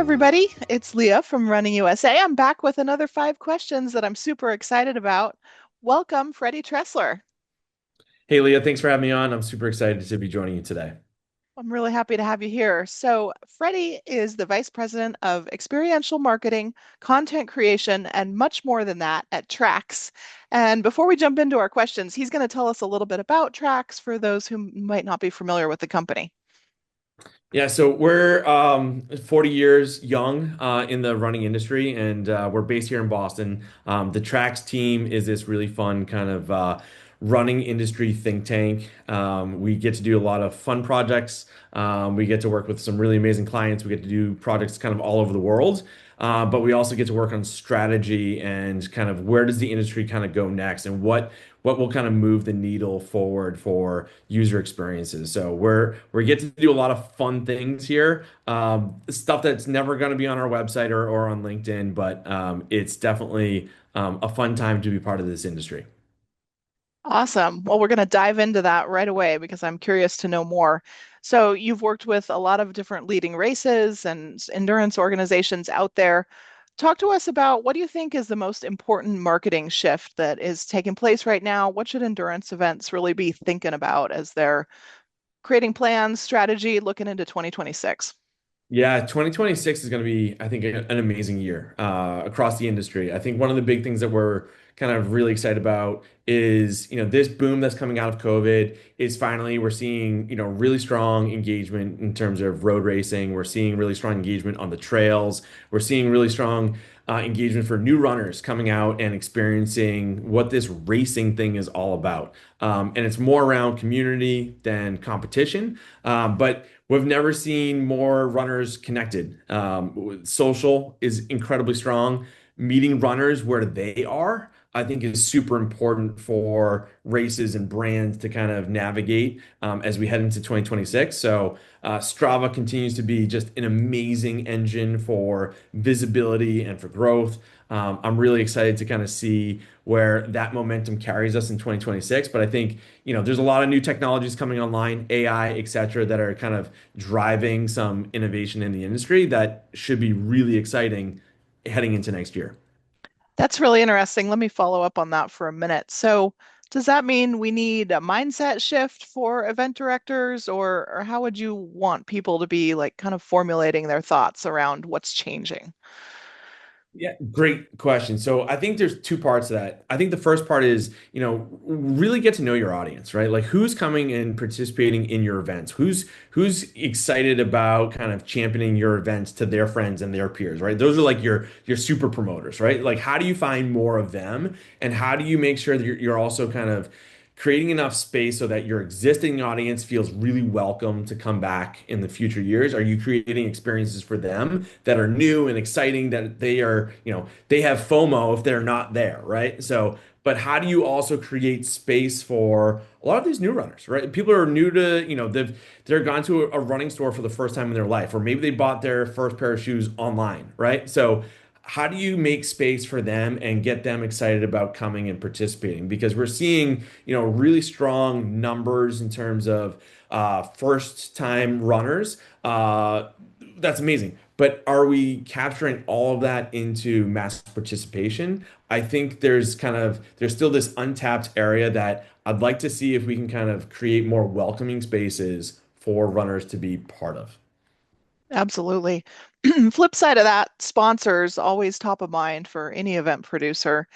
everybody. It's Leah from Running USA. I'm back with another 5 questions that I'm super excited about. Welcome, Freddie Treseler. Hey, Leah, thanks for having me on. I'm super excited to be joining you today. I'm really happy to have you here. So, Freddie is the Vice President of Experiential Marketing, Content Creation, and much more than that at TRACS. And before we jump into our questions, he's going to tell us a little bit about TRACS for those who might not be familiar with the company. Yeah, so we're 40 years young in the running industry, and we're based here in Boston. The TRACS team is this really fun kind of running industry think tank. We get to do a lot of fun projects. We get to work with some really amazing clients. We get to do projects kind of all over the world. But we also get to work on strategy and kind of where does the industry kind of go next and what will kind of move the needle forward for user experiences. So we get to do a lot of fun things here, stuff that's never going to be on our website or on LinkedIn, but it's definitely a fun time to be part of this industry. Awesome. Well, we're going to dive into that right away because I'm curious to know more. So, you've worked with a lot of different leading races and endurance organizations out there. Talk to us about what do you think is the most important marketing shift that is taking place right now? What should endurance events really be thinking about as they're creating plans, strategy, looking into 2026? Yeah, 2026 is going to be, I think, an amazing year across the industry. I think one of the big things that we're kind of really excited about is, this boom that's coming out of COVID is finally we're seeing, really strong engagement in terms of road racing. We're seeing really strong engagement on the trails. We're seeing really strong engagement for new runners coming out and experiencing what this racing thing is all about. And it's more around community than competition. But we've never seen more runners connected. Social is incredibly strong. Meeting runners where they are, I think, is super important for races and brands to kind of navigate as we head into 2026. So, Strava continues to be just an amazing engine for visibility and for growth. I'm really excited to kind of see where that momentum carries us in 2026. But I think, there's a lot of new technologies coming online, AI, et cetera, that are kind of driving some innovation in the industry that should be really exciting heading into next year. That's really interesting. Let me follow up on that for a minute. So, does that mean we need a mindset shift for event directors, or how would you want people to be like kind of formulating their thoughts around what's changing? Yeah, great question. So I think there's two parts to that. I think the first part is, really get to know your audience, right? Like who's coming and participating in your events? Who's excited about kind of championing your events to their friends and their peers, right? Those are like your super promoters, right? Like how do you find more of them and how do you make sure that you're also kind of creating enough space so that your existing audience feels really welcome to come back in the future years? Are you creating experiences for them that are new and exciting that they are, they have FOMO if they're not there, right? So, but how do you also create space for a lot of these new runners, right? People are new to, they're gone to a running store for the first time in their life, or maybe they bought their first pair of shoes online, right? So how do you make space for them and get them excited about coming and participating? Because we're seeing, really strong numbers in terms of first time runners. That's amazing. But are we capturing all of that into mass participation? I think there's still this untapped area that I'd like to see if we can kind of create more welcoming spaces for runners to be part of. Absolutely. Flip side of that, sponsors always top of mind for any event producer.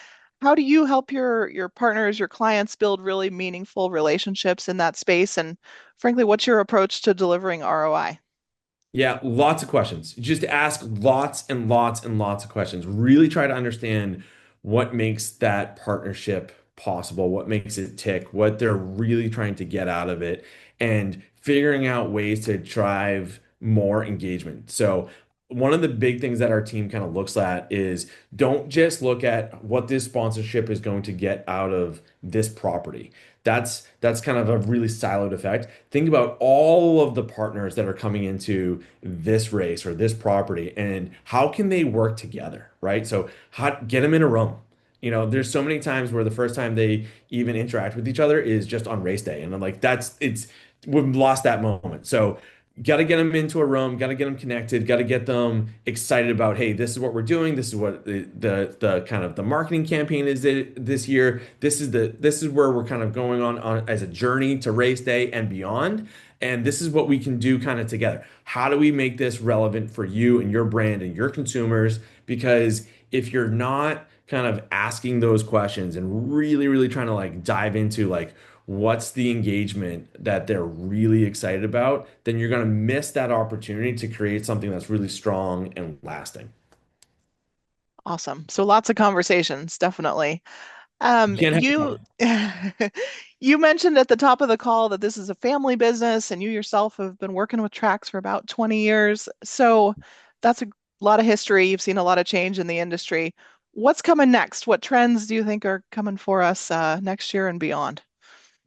How do you help your partners, your clients build really meaningful relationships in that space? And frankly, what's your approach to delivering ROI? Yeah, lots of questions. Just ask lots and lots and lots of questions. Really try to understand what makes that partnership possible, what makes it tick, what they're really trying to get out of it, and figuring out ways to drive more engagement. So, one of the big things that our team kind of looks at is don't just look at what this sponsorship is going to get out of this property. That's kind of a really siloed effect. Think about all of the partners that are coming into this race or this property and how can they work together, right? So how get them in a room. There's so many times where the first time they even interact with each other is just on race day. And I'm like, we've lost that moment. So got to get them into a room, got to get them connected, got to get them excited about, hey, this is what we're doing. This is what the kind of the marketing campaign is this year. This is where we're kind of going on as a journey to race day and beyond. And this is what we can do kind of together. How do we make this relevant for you and your brand and your consumers? Because if you're not kind of asking those questions and really, really trying to like dive into like what's the engagement that they're really excited about, then you're going to miss that opportunity to create something that's really strong and lasting. Awesome. So lots of conversations, definitely. You can't have You enough. you mentioned at the top of the call that this is a family business and you yourself have been working with TRACS for about 20 years. So that's a lot of history. You've seen a lot of change in the industry. What's coming next? What trends do you think are coming for us next year and beyond?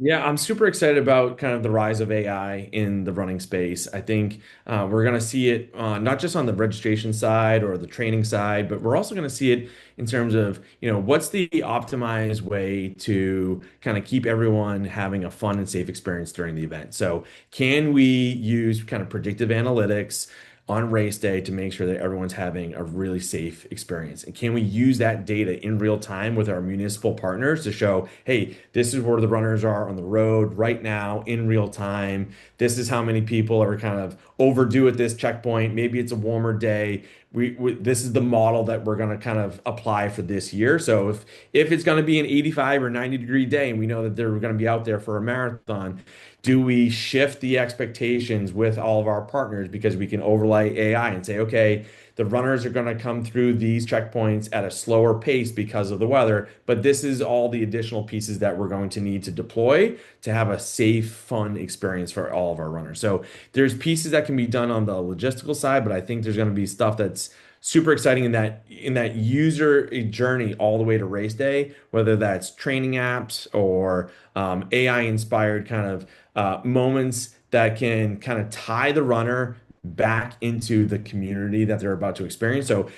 Yeah, I'm super excited about kind of the rise of AI in the running space. I think we're going to see it not just on the registration side or the training side, but we're also going to see it in terms of, what's the optimized way to kind of keep everyone having a fun and safe experience during the event. So, can we use kind of predictive analytics on race day to make sure that everyone's having a really safe experience? And can we use that data in real time with our municipal partners to show, hey, this is where the runners are on the road right now in real time. This is how many people are kind of overdue at this checkpoint. Maybe it's a warmer day. This is the model that we're going to kind of apply for this year. So if it's going to be an 85 or 90-degree day and we know that they're going to be out there for a marathon, do we shift the expectations with all of our partners because we can overlay AI and say, okay, the runners are going to come through these checkpoints at a slower pace because of the weather, but this is all the additional pieces that we're going to need to deploy to have a safe, fun experience for all of our runners. So there's pieces that can be done on the logistical side, but I think there's going to be stuff that's super exciting in that user journey all the way to race day, whether that's training apps or AI inspired kind of moments that can kind of tie the runner back into the community that they're about to experience. So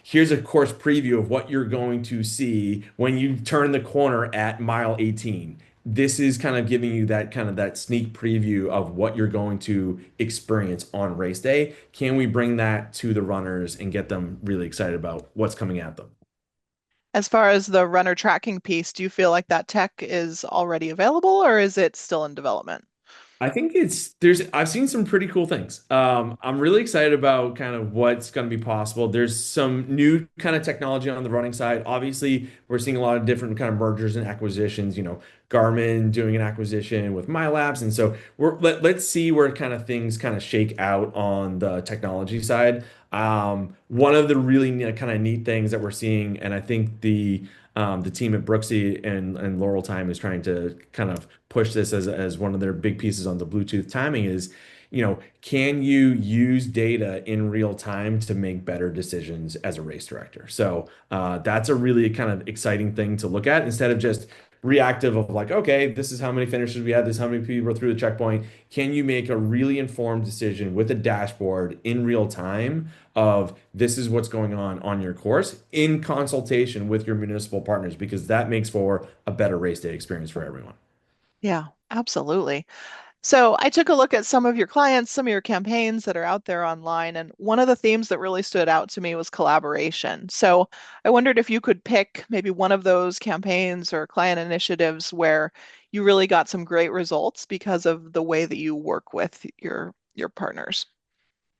here's a course preview of what you're going to see when you turn the corner at mile 18. This is kind of giving you that kind of that sneak preview of what you're going to experience on race day. Can we bring that to the runners and get them really excited about what's coming at them? As far as the runner tracking piece, do you feel like that tech is already available or is it still in development? I think I've seen some pretty cool things. I'm really excited about kind of what's going to be possible. There's some new kind of technology on the running side. Obviously, we're seeing a lot of different kind of mergers and acquisitions, Garmin doing an acquisition with MyLabs. And so let's see where kind of things kind of shake out on the technology side. One of the really kind of neat things that we're seeing, and I think the team at Brooksy and Laurel Time is trying to kind of push this as one of their big pieces on the Bluetooth timing is, can you use data in real time to make better decisions as a race director? So that's a really kind of exciting thing to look at instead of just reactive of like, okay, this is how many finishes we had, this is how many people are through the checkpoint. Can you make a really informed decision with a dashboard in real time of this is what's going on your course in consultation with your municipal partners because that makes for a better race day experience for everyone. Yeah, absolutely. So I took a look at some of your clients, some of your campaigns that are out there online, and one of the themes that really stood out to me was collaboration. So I wondered if you could pick maybe one of those campaigns or client initiatives where you really got some great results because of the way that you work with your partners.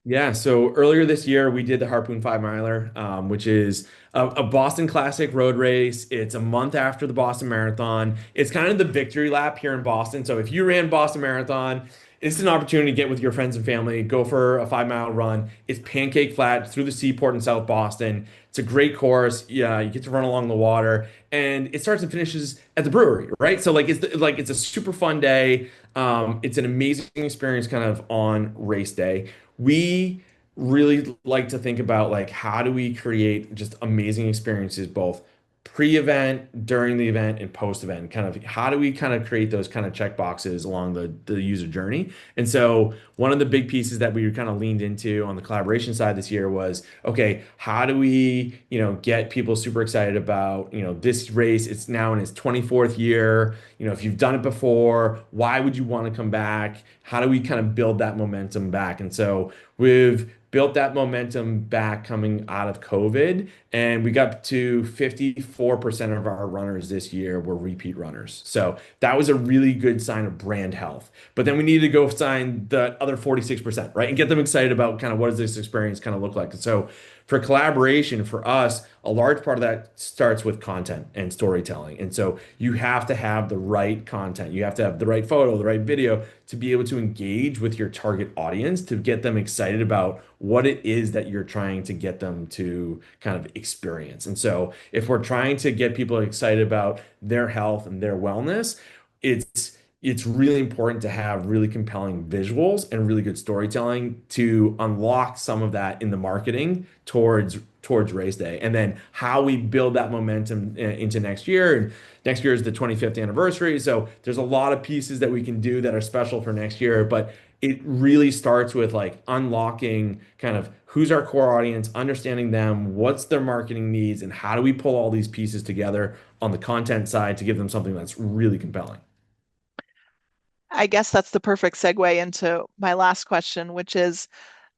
Yeah, so earlier this year we did the Harpoon 5 miler, which is a Boston Classic road race. It's a month after the Boston Marathon. It's kind of the victory lap here in Boston. So if you ran Boston Marathon, it's an opportunity to get with your friends and family, go for a 5 mile run. It's pancake flat through the seaport in South Boston. It's a great course. Yeah, you get to run along the water, and it starts and finishes at the brewery, right? So like it's a super fun day. It's an amazing experience kind of on race day. We really like to think about like how do we create just amazing experiences both pre-event, during the event, and post-event. Kind of how do we kind of create those kind of check boxes along the user journey? And so one of the big pieces that we kind of leaned into on the collaboration side this year was, okay, how do we, get people super excited about, this race? It's now in its 24th year. If you've done it before, why would you want to come back? How do we kind of build that momentum back? And so we've built that momentum back coming out of COVID, and we got to 54% of our runners this year were repeat runners. So that was a really good sign of brand health. But then we needed to go sign the other 46%, right? And get them excited about kind of what does this experience kind of look like. And so for collaboration, for us, a large part of that starts with content and storytelling. And so you have to have the right content. You have to have the right photo, the right video to be able to engage with your target audience, to get them excited about what it is that you're trying to get them to kind of experience. And so if we're trying to get people excited about their health and their wellness, it's really important to have really compelling visuals and really good storytelling to unlock some of that in the marketing towards race day. And then how we build that momentum into next year. And next year is the 25th anniversary. So there's a lot of pieces that we can do that are special for next year, but it really starts with like unlocking kind of who's our core audience, understanding them, what's their marketing needs, and how do we pull all these pieces together on the content side to give them something that's really compelling. I guess that's the perfect segue into my last question, which is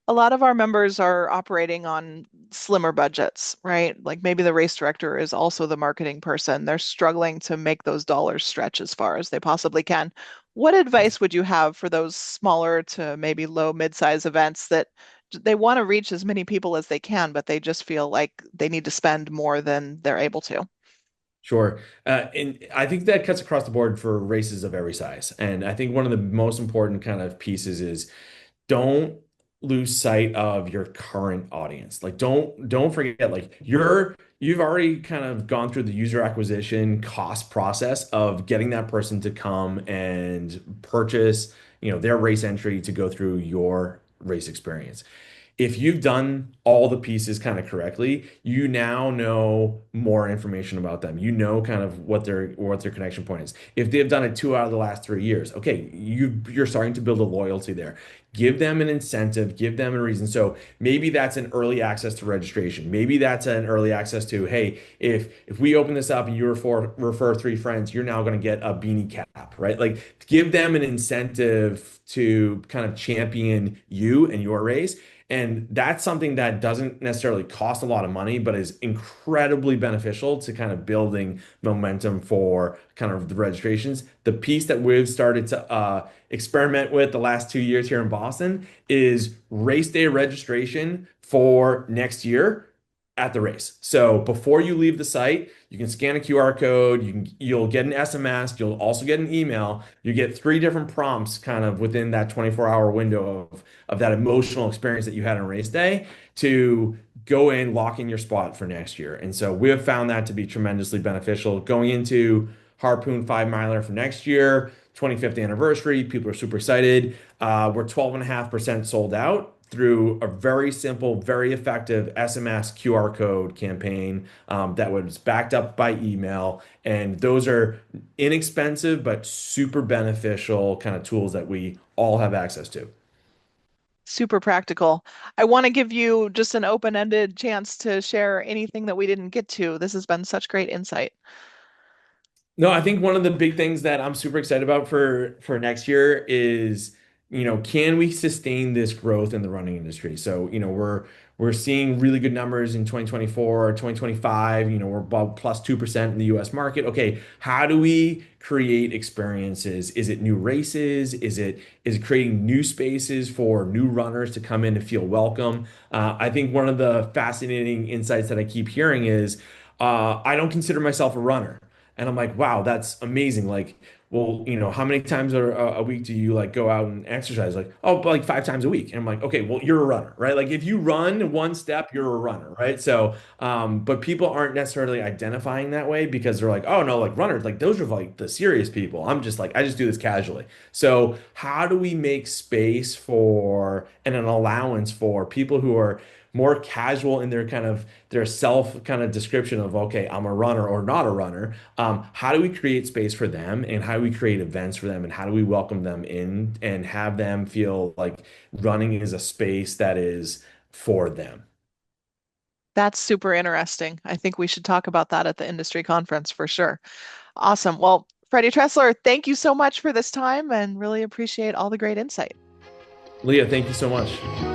a lot of our members are operating on slimmer budgets, right? Like maybe the race director is also the marketing person. They're struggling to make those dollars stretch as far as they possibly can. What advice would you have for those smaller to maybe low mid-size events that they want to reach as many people as they can, but they just feel like they need to spend more than they're able to? Sure. And I think that cuts across the board for races of every size. And I think one of the most important kind of pieces is don't lose sight of your current audience. Like don't forget like you've already kind of gone through the user acquisition cost process of getting that person to come and purchase, their race entry to go through your race experience. If you've done all the pieces kind of correctly, you now know more information about them. You know kind of what their connection point is. If they've done it 2 out of the last 3 years, okay, you're starting to build a loyalty there. Give them an incentive, give them a reason. So maybe that's an early access to registration. Maybe that's an early access to, hey, if we open this up and you refer 3 friends, you're now going to get a beanie cap, right? Like give them an incentive to kind of champion you and your race. And that's something that doesn't necessarily cost a lot of money, but is incredibly beneficial to kind of building momentum for kind of the registrations. The piece that we've started to experiment with the last 2 years here in Boston is race day registration for next year at the race. So before you leave the site, you can scan a QR code, you'll get an SMS, you'll also get an email. You get 3 different prompts kind of within that 24-hour window of that emotional experience that you had on race day to go in, lock in your spot for next year. And so we have found that to be tremendously beneficial going into Harpoon 5 miler for next year, 25th anniversary. People are super excited. We're 12.5% sold out through a very simple, very effective SMS QR code campaign that was backed up by email. And those are inexpensive, but super beneficial kind of tools that we all have access to. Super practical. I want to give you just an open-ended chance to share anything that we didn't get to. This has been such great insight. No, I think one of the big things that I'm super excited about for next year is, can we sustain this growth in the running industry? So, we're seeing really good numbers in 2024, 2025, we're about plus 2% in the US market. Okay, how do we create experiences? Is it new races? Is it creating new spaces for new runners to come in to feel welcome? I think one of the fascinating insights that I keep hearing is I don't consider myself a runner. And I'm like, wow, that's amazing. Like, well, how many times a week do you like go out and exercise? Like, oh, like 5 times a week. And I'm like, okay, well, you're a runner, right? Like if you run one step, you're a runner, right? So, but people aren't necessarily identifying that way because they're like, oh no, like runners, like those are like the serious people. I'm just like, I just do this casually. So how do we make space for and an allowance for people who are more casual in their kind of their self kind of description of, okay, I'm a runner or not a runner. How do we create space for them and how do we create events for them and how do we welcome them in and have them feel like running is a space that is for them? That's super interesting. I think we should talk about that at the industry conference for sure. Awesome. Well, Freddie Treseler, thank you so much for this time and really appreciate all the great insight. Leah, thank you so much.